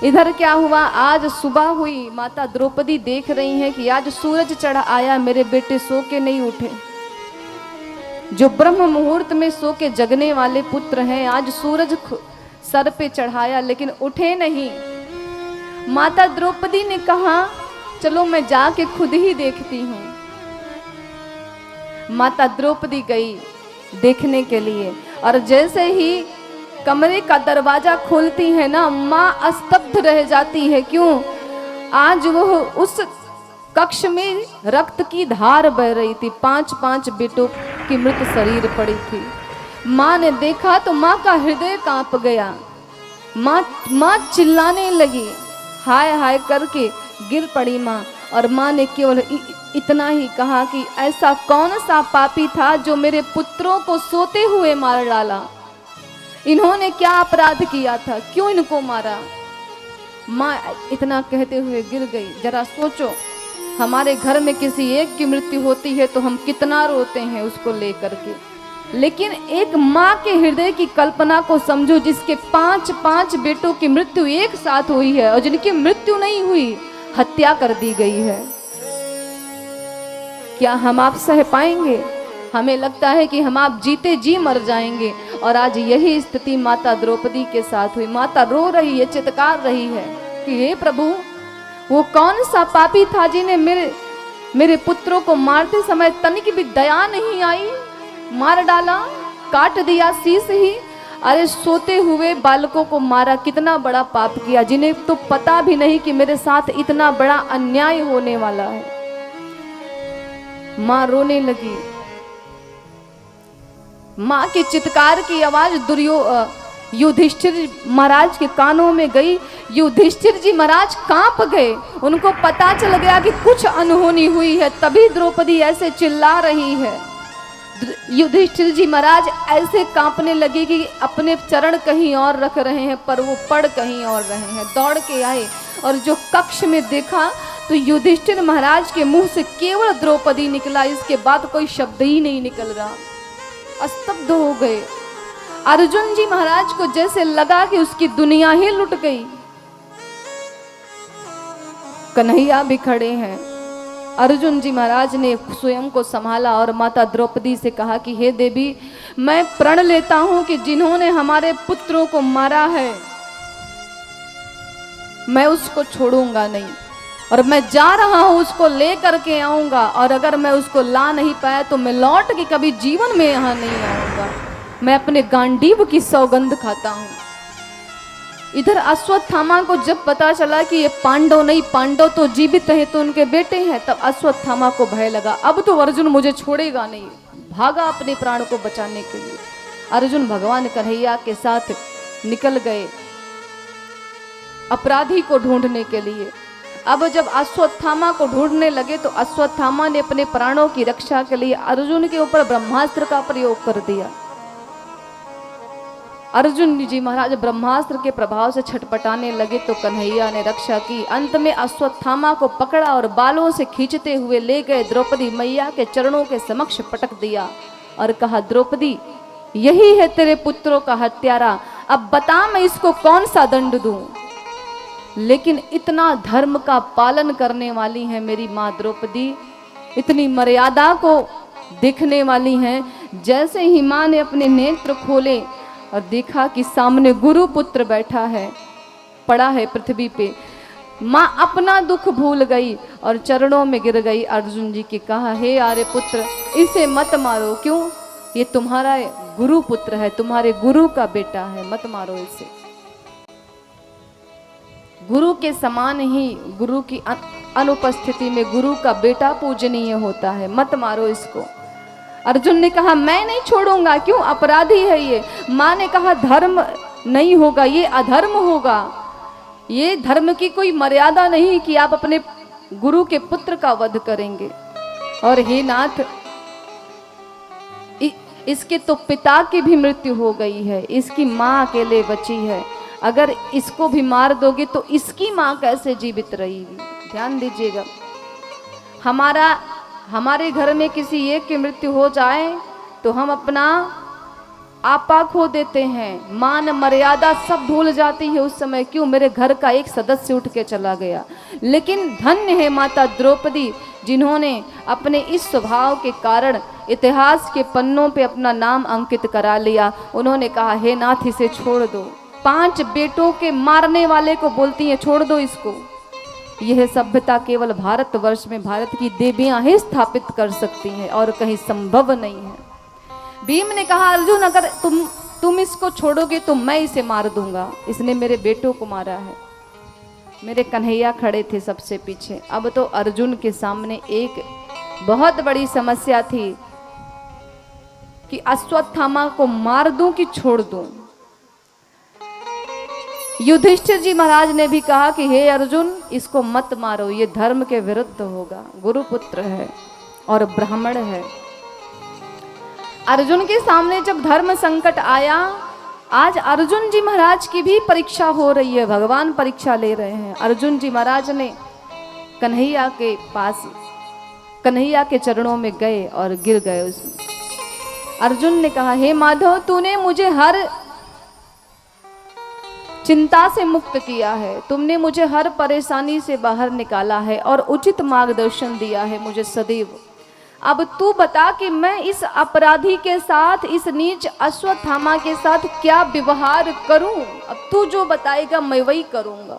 इधर क्या हुआ, आज सुबह हुई, माता द्रौपदी देख रही हैं कि आज सूरज चढ़ आया, मेरे बेटे सो के नहीं उठे। जो ब्रह्म मुहूर्त में सो के जगने वाले पुत्र हैं, आज सूरज सर पे चढ़ाया लेकिन उठे नहीं। माता द्रौपदी ने कहा चलो मैं जाके खुद ही देखती हूँ। माता द्रौपदी गई देखने के लिए, और जैसे ही कमरे का दरवाजा खोलती है ना, माँ स्तब्ध रह जाती है। क्यों? आज वह उस कक्ष में रक्त की धार बह रही थी, 5-5 बेटों की मृत शरीर पड़ी थी। माँ ने देखा तो माँ का हृदय कांप गया। माँ चिल्लाने लगी, हाय हाय करके गिर पड़ी माँ। और माँ ने केवल इतना ही कहा कि ऐसा कौन सा पापी था जो मेरे पुत्रों को सोते हुए मार डाला? इन्होंने क्या अपराध किया था, क्यों इनको मारा? माँ इतना कहते हुए गिर गई। जरा सोचो, हमारे घर में किसी एक की मृत्यु होती है तो हम कितना रोते हैं उसको लेकर के, लेकिन एक माँ के हृदय की कल्पना को समझो, जिसके 5-5 बेटों की मृत्यु एक साथ हुई है और जिनकी मृत्यु नहीं हुई, हत्या कर दी गई है। क्या हम आप सह पाएंगे? हमें लगता है कि हम आप जीते जी मर जाएंगे। और आज यही स्थिति माता द्रौपदी के साथ हुई। माता रो रही है, चित्कार रही है कि हे प्रभु, वो कौन सा पापी था जिन्हें मेरे पुत्रों को मारते समय तनिक भी दया नहीं आई, मार डाला, काट दिया शीश ही। अरे सोते हुए बालकों को मारा, कितना बड़ा पाप किया, जिन्हें तो पता भी नहीं कि मेरे साथ इतना बड़ा अन्याय होने वाला है। माँ रोने लगी। माँ के चित्कार की आवाज युधिष्ठिर महाराज के कानों में गई। युधिष्ठिर जी महाराज कांप गए। उनको पता चल गया कि कुछ अनहोनी हुई है, तभी द्रौपदी ऐसे चिल्ला रही है। युधिष्ठिर जी महाराज ऐसे कांपने लगे कि अपने चरण कहीं और रख रहे हैं पर वो पड़ कहीं और रहे हैं। दौड़ के आए और जो कक्ष में देखा तो युधिष्ठिर महाराज के मुंह से केवल द्रौपदी निकला, इसके बाद कोई शब्द ही नहीं निकल रहा। स्तब्ध हो गए। अर्जुन जी महाराज को जैसे लगा कि उसकी दुनिया ही लुट गई। कन्हैया भी खड़े हैं। अर्जुन जी महाराज ने स्वयं को संभाला और माता द्रौपदी से कहा कि हे देवी, मैं प्रण लेता हूं कि जिन्होंने हमारे पुत्रों को मारा है मैं उसको छोड़ूंगा नहीं, और मैं जा रहा हूं उसको ले करके आऊंगा, और अगर मैं उसको ला नहीं पाया तो मैं लौट के कभी जीवन में यहां नहीं आऊंगा। मैं अपने गांडीव की सौगंध खाता हूं। इधर अश्वत्थामा को जब पता चला कि ये पांडव नहीं, पांडव तो जीवित है तो उनके बेटे हैं, तब अश्वत्थामा को भय लगा, अब तो अर्जुन मुझे छोड़ेगा नहीं। भागा अपने प्राण को बचाने के लिए। अर्जुन भगवान कन्हैया के साथ निकल गए अपराधी को ढूंढने के लिए। अब जब अश्वत्थामा को ढूंढने लगे तो अश्वत्थामा ने अपने प्राणों की रक्षा के लिए अर्जुन के ऊपर ब्रह्मास्त्र का प्रयोग कर दिया। अर्जुन जी महाराज ब्रह्मास्त्र के प्रभाव से छटपटाने लगे तो कन्हैया ने रक्षा की। अंत में अश्वत्थामा को पकड़ा और बालों से खींचते हुए ले गए, द्रौपदी मैया के चरणों के समक्ष पटक दिया और कहा, द्रौपदी यही है तेरे पुत्रों का हत्यारा, अब बता मैं इसको कौन सा दंड दूं। लेकिन इतना धर्म का पालन करने वाली है मेरी माँ द्रौपदी, इतनी मर्यादा को देखने वाली हैं। जैसे ही माँ ने अपने नेत्र खोले और देखा कि सामने गुरु पुत्र बैठा है, पड़ा है पृथ्वी पे, माँ अपना दुख भूल गई और चरणों में गिर गई। अर्जुन जी की कहा, हे आर्य पुत्र, इसे मत मारो। क्यों? ये तुम्हारा गुरु पुत्र है, तुम्हारे गुरु का बेटा है, मत मारो इसे। गुरु के समान ही गुरु की अनुपस्थिति में गुरु का बेटा पूजनीय होता है, मत मारो इसको। अर्जुन ने कहा, मैं नहीं छोड़ूंगा। क्यों? अपराधी है ये। माँ ने कहा, धर्म नहीं होगा, ये अधर्म होगा। ये धर्म की कोई मर्यादा नहीं कि आप अपने गुरु के पुत्र का वध करेंगे। और हे नाथ, इसके तो पिता की भी मृत्यु हो गई है, इसकी माँ अकेले बची है। अगर इसको भी मार दोगे तो इसकी माँ कैसे जीवित रहेगी? ध्यान दीजिएगा। हमारे घर में किसी एक की मृत्यु हो जाए तो हम अपना आपा खो देते हैं, मान मर्यादा सब भूल जाती है उस समय। क्यों? मेरे घर का एक सदस्य उठ के चला गया। लेकिन धन्य है माता द्रौपदी, जिन्होंने अपने इस स्वभाव के कारण इतिहास के पन्नों पे अपना नाम अंकित करा लिया। उन्होंने कहा, हे नाथ इसे छोड़ दो। 5 बेटों के मारने वाले को बोलती हैं छोड़ दो इसको। यह सभ्यता केवल भारतवर्ष में भारत की देवियां ही स्थापित कर सकती हैं और कहीं संभव नहीं है। भीम ने कहा, अर्जुन अगर तुम इसको छोड़ोगे तो मैं इसे मार दूंगा। इसने मेरे बेटों को मारा है। मेरे कन्हैया खड़े थे सबसे पीछे। अब तो अर्जुन के सामने एक बहुत बड़ी समस्या थी कि अश्वत्थामा को मार दूं कि छोड़ दूं। युधिष्ठिर जी महाराज ने भी कहा कि हे अर्जुन, इसको मत मारो, ये धर्म के विरुद्ध होगा। गुरुपुत्र है और ब्राह्मण है। अर्जुन के सामने जब धर्म संकट आया, आज अर्जुन जी महाराज की भी परीक्षा हो रही है। भगवान परीक्षा ले रहे हैं। अर्जुन जी महाराज ने कन्हैया के पास, कन्हैया के चरणों में गए और गिर गए उसमें। अर्जुन ने कहा, हे माधव, तूने मुझे हर चिंता से मुक्त किया है, तुमने मुझे हर परेशानी से बाहर निकाला है और उचित मार्गदर्शन दिया है मुझे सदैव। अब तू बता कि मैं इस अपराधी के साथ, इस नीच अश्वत्थामा के साथ क्या व्यवहार करूं? अब तू जो बताएगा मैं वही करूंगा।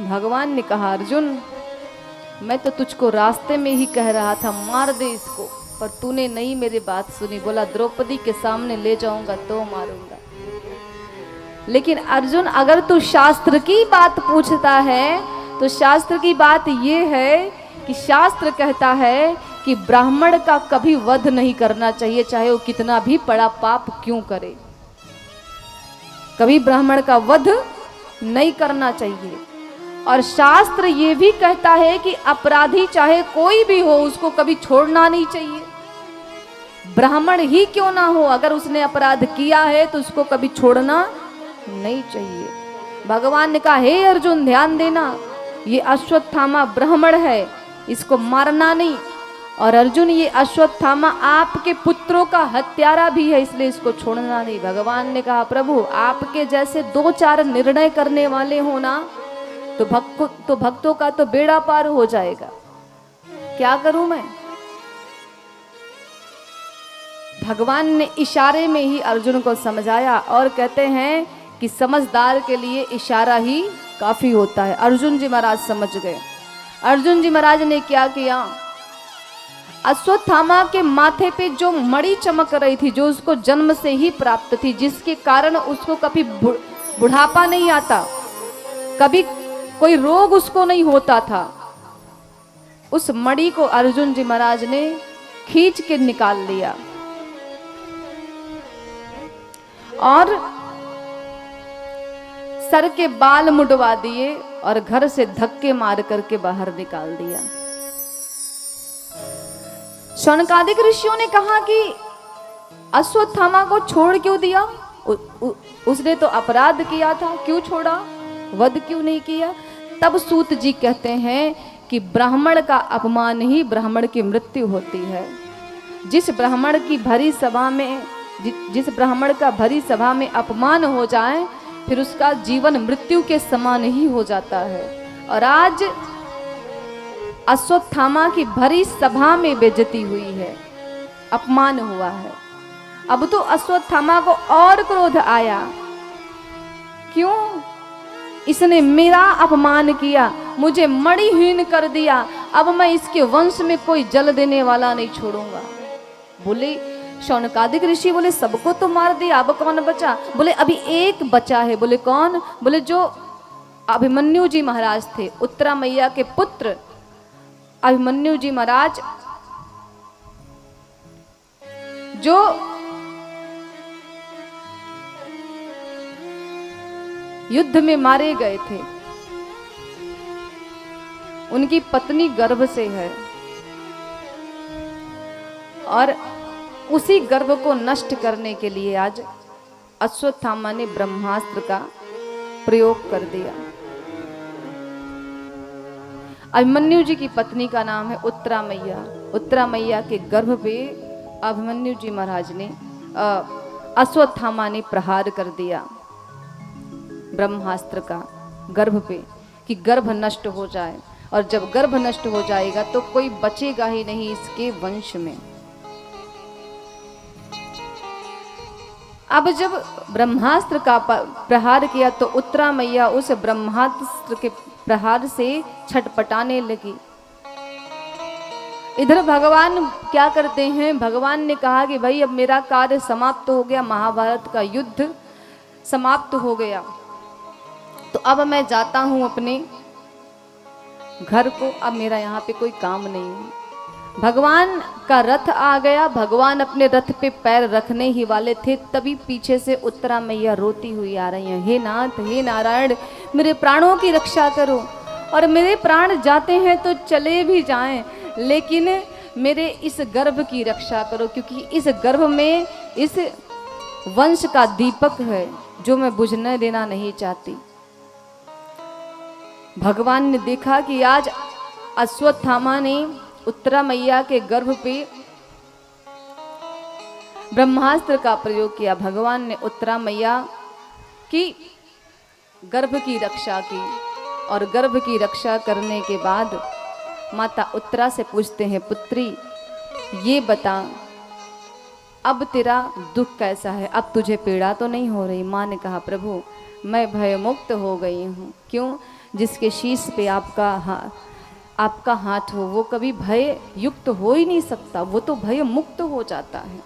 भगवान ने कहा, अर्जुन मैं तो तुझको रास्ते में ही कह रहा था मार दे इसको, पर तूने नहीं मेरी बात सुनी। बोला द्रौपदी के सामने ले जाऊंगा तो मारूंगा। लेकिन अर्जुन, अगर तू शास्त्र की बात पूछता है तो शास्त्र की बात ये है कि शास्त्र कहता है कि ब्राह्मण का कभी वध नहीं करना चाहिए, चाहे वो कितना भी बड़ा पाप क्यों करे। कभी ब्राह्मण का वध नहीं करना चाहिए। और शास्त्र ये भी कहता है कि अपराधी चाहे कोई भी हो उसको कभी छोड़ना नहीं चाहिए। ब्राह्मण ही क्यों ना हो, अगर उसने अपराध किया है तो उसको कभी छोड़ना नहीं चाहिए। भगवान ने कहा, हे अर्जुन ध्यान देना, ये अश्वत्थामा ब्राह्मण है, इसको मारना नहीं। और अर्जुन, ये अश्वत्थामा आपके पुत्रों का हत्यारा भी है, इसलिए इसको छोड़ना नहीं। भगवान ने कहा, प्रभु आपके जैसे 2-4 निर्णय करने वाले हो ना तो भक्तों का तो बेड़ा पार हो जाएगा। क्या करूं मैं? भगवान ने इशारे में ही अर्जुन को समझाया और कहते हैं कि समझदार के लिए इशारा ही काफी होता है। अर्जुन जी महाराज समझ गए। अर्जुन जी महाराज ने क्या किया, अश्वत्थामा के माथे पे जो मणि चमक रही थी, जो उसको जन्म से ही प्राप्त थी, जिसके कारण उसको कभी बुढ़ापा नहीं आता, कभी कोई रोग उसको नहीं होता था, उस मणि को अर्जुन जी महाराज ने खींच के निकाल लिया और सर के बाल मुड़वा दिए और घर से धक्के मार करके बाहर निकाल दिया। शौनकादिक ऋषियों ने कहा कि अश्वत्थामा को छोड़ क्यों दिया? उसने तो अपराध किया था, क्यों छोड़ा? वध क्यों नहीं किया? तब सूत जी कहते हैं कि ब्राह्मण का अपमान ही ब्राह्मण की मृत्यु होती है। जिस ब्राह्मण की भरी सभा में, जिस ब्राह्मण का भरी सभा में अपमान हो जाए फिर उसका जीवन मृत्यु के समान ही हो जाता है। और आज अश्वत्थामा की भरी सभा में बेइज्जती हुई है, अपमान हुआ है। अब तो अश्वत्थामा को और क्रोध आया, क्यों? इसने मेरा अपमान किया, मुझे मणिहीन कर दिया, अब मैं इसके वंश में कोई जल देने वाला नहीं छोड़ूंगा। बोले शौनकादिक ऋषि, बोले सबको तो मार दिया, अब कौन बचा? बोले अभी एक बचा है। बोले कौन? बोले जो अभिमन्यु जी महाराज थे, उत्तरा मैया के पुत्र अभिमन्यु जी महाराज, जो युद्ध में मारे गए थे, उनकी पत्नी गर्भ से है और उसी गर्भ को नष्ट करने के लिए आज अश्वत्थामा ने ब्रह्मास्त्र का प्रयोग कर दिया। अभिमन्यु जी की पत्नी का नाम है उत्तरा मैया। उत्तरा मैया के गर्भ पे अभिमन्यु जी महाराज ने अश्वत्थामा ने प्रहार कर दिया ब्रह्मास्त्र का गर्भ पे कि गर्भ नष्ट हो जाए, और जब गर्भ नष्ट हो जाएगा तो कोई बचेगा ही नहीं इसके वंश में। अब जब ब्रह्मास्त्र का प्रहार किया तो उत्तरा मैया उस ब्रह्मास्त्र के प्रहार से छटपटाने लगी। इधर भगवान क्या करते हैं, भगवान ने कहा कि भाई अब मेरा कार्य समाप्त हो गया, महाभारत का युद्ध समाप्त हो गया, तो अब मैं जाता हूं अपने घर को, अब मेरा यहाँ पे कोई काम नहीं है। भगवान का रथ आ गया, भगवान अपने रथ पे पैर रखने ही वाले थे, तभी पीछे से उत्तरा मैया रोती हुई आ रही हैं, हे नाथ हे नारायण मेरे प्राणों की रक्षा करो, और मेरे प्राण जाते हैं तो चले भी जाएं, लेकिन मेरे इस गर्भ की रक्षा करो, क्योंकि इस गर्भ में इस वंश का दीपक है जो मैं बुझने देना नहीं चाहती। भगवान ने देखा कि आज अश्वत्थामा ने उत्तरा मैया के गर्भ पे ब्रह्मास्त्र का प्रयोग किया। भगवान ने उत्तरा मैया की गर्भ की रक्षा की, और गर्भ की रक्षा करने के बाद माता उत्तरा से पूछते हैं, पुत्री ये बता अब तेरा दुख कैसा है, अब तुझे पीड़ा तो नहीं हो रही। माँ ने कहा, प्रभु मैं भय मुक्त हो गई हूँ। क्यों? जिसके शीश पे आपका हाथ हो वो कभी भय युक्त हो ही नहीं सकता, वो तो भय मुक्त हो जाता है।